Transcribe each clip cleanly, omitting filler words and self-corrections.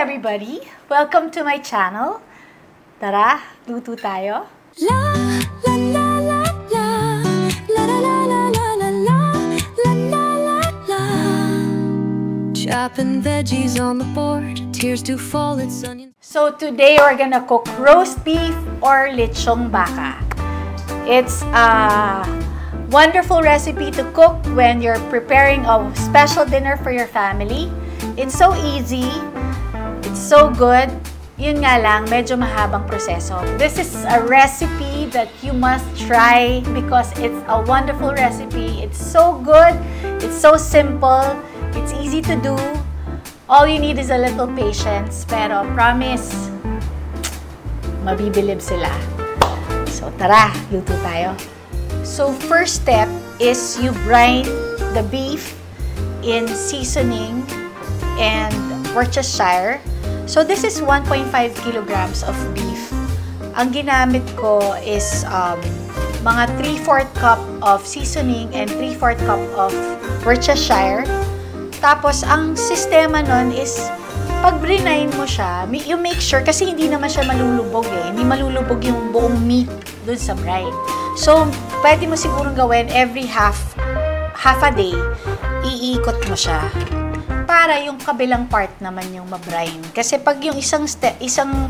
everybody! Welcome to my channel. Tara, luto tayo. La la la la la la la la la la la la la la la. Chopping veggies on the board, tears do fall, it's onion. So today we're gonna cook roast beef or lechong baka. It's a wonderful recipe to cook when you're preparing a special dinner for your family. It's so easy. It's so good. Yun nga lang, medyo mahabang proseso. This is a recipe that you must try because it's a wonderful recipe. It's so good. It's so simple. It's easy to do. All you need is a little patience. Pero promise, mabibilib sila. So tara, luto tayo. So first step is you brine the beef in seasoning and Worcestershire. So this is 1.5 kilograms of beef. Ang ginamit ko is mga 3/4 cup of seasoning and 3/4 cup of Worcestershire. Tapos ang sistema nun is pag brinain mo siya, you make sure kasi hindi naman siya malulubog eh. Hindi malulubog yung buong meat dun sa brine. So pwede mo sigurong gawin every half a day, iikot mo siya. Para yung kabilang part naman yung mabrine. Kasi pag yung isang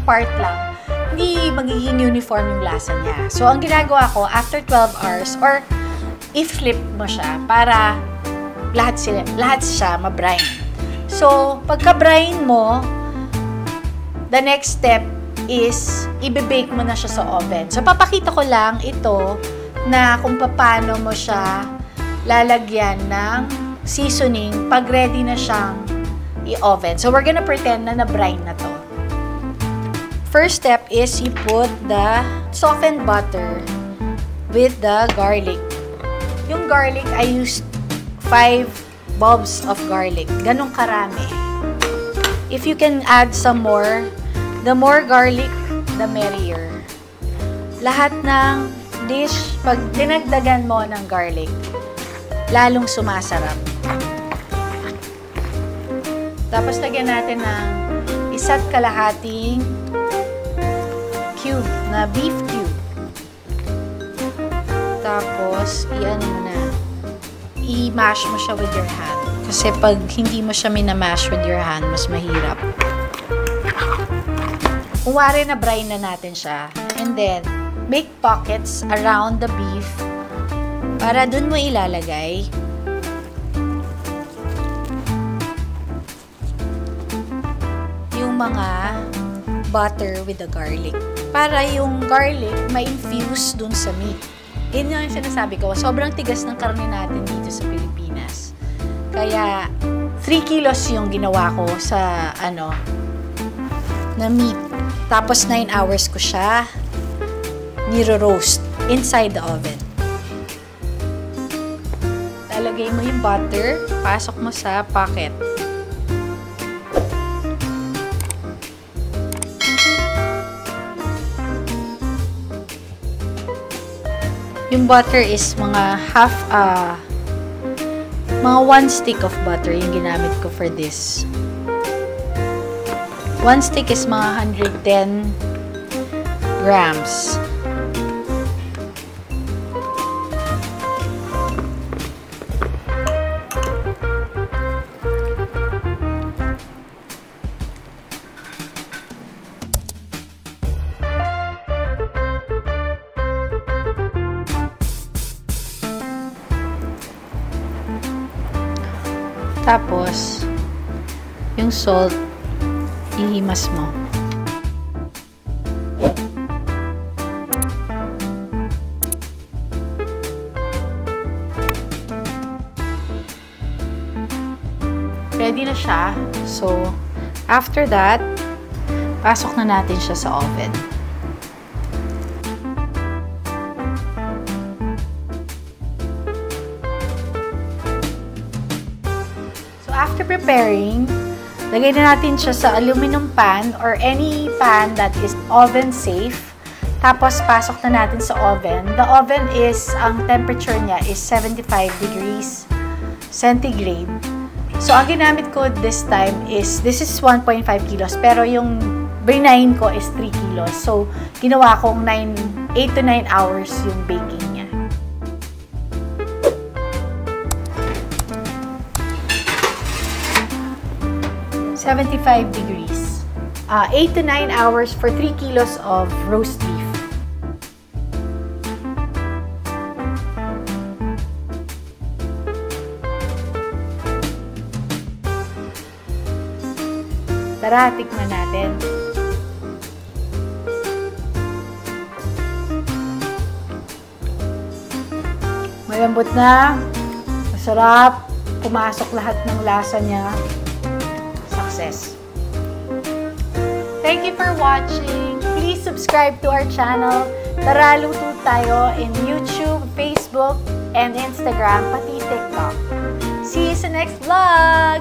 part lang, hindi magiging uniform yung lasa niya. So, ang ginagawa ko, after 12 hours, or i-flip mo siya para lahat siya mabrine. So, pagka-brine mo, the next step is i-bake mo na siya sa oven. So, papakita ko lang ito na kung paano mo siya lalagyan ng seasoning pag ready na siyang i-oven. So, we're gonna pretend na na-brine na to. First step is you put the softened butter with the garlic. Yung garlic, I used 5 bulbs of garlic. Ganong karami. If you can add some more, the more garlic, the merrier. Lahat ng dish, pag dinagdagan mo ng garlic, lalong sumasarap. Tapos lagyan natin ng 1.5 cube na beef cube. Tapos i-ano mo na, i-mash mo siya with your hand. Kasi pag hindi mo siya minamash with your hand, mas mahirap. Kuwari na brine na natin siya. And then, make pockets around the beef para dun mo ilalagay yung mga butter with the garlic. Para yung garlic ma-infuse dun sa meat. Yun yung sinasabi ko, sobrang tigas ng karne natin dito sa Pilipinas. Kaya 3 kilos yung ginawa ko sa na meat. Tapos 9 hours ko siya niro-roast inside the oven. Lalagay mo yung butter, pasok mo sa pocket. Yung butter is mga mga 1 stick of butter yung ginamit ko for this. 1 stick is mga 110 grams. Tapos, yung salt, ihimas mo. Ready na siya. So, after that, pasok na natin siya sa oven. After preparing, lagay na natin siya sa aluminum pan or any pan that is oven safe. Tapos, pasok na natin sa oven. The oven is, ang temperature niya is 75 degrees centigrade. So, ang ginamit ko this time is, this is 1.5 kilos, pero yung brinahin ko is 3 kilos. So, ginawa kong 8 to 9 hours yung baking niya. $75 degrees. 8 to 9 hours for 3 kilos of roast beef. Tara, tikman natin. Malambot na, masarap, pumasok lahat ng lasa niya. Success. Thank you for watching. Please subscribe to our channel. Tara, luto tayo in YouTube, Facebook, and Instagram, pati TikTok. See you sa next vlog!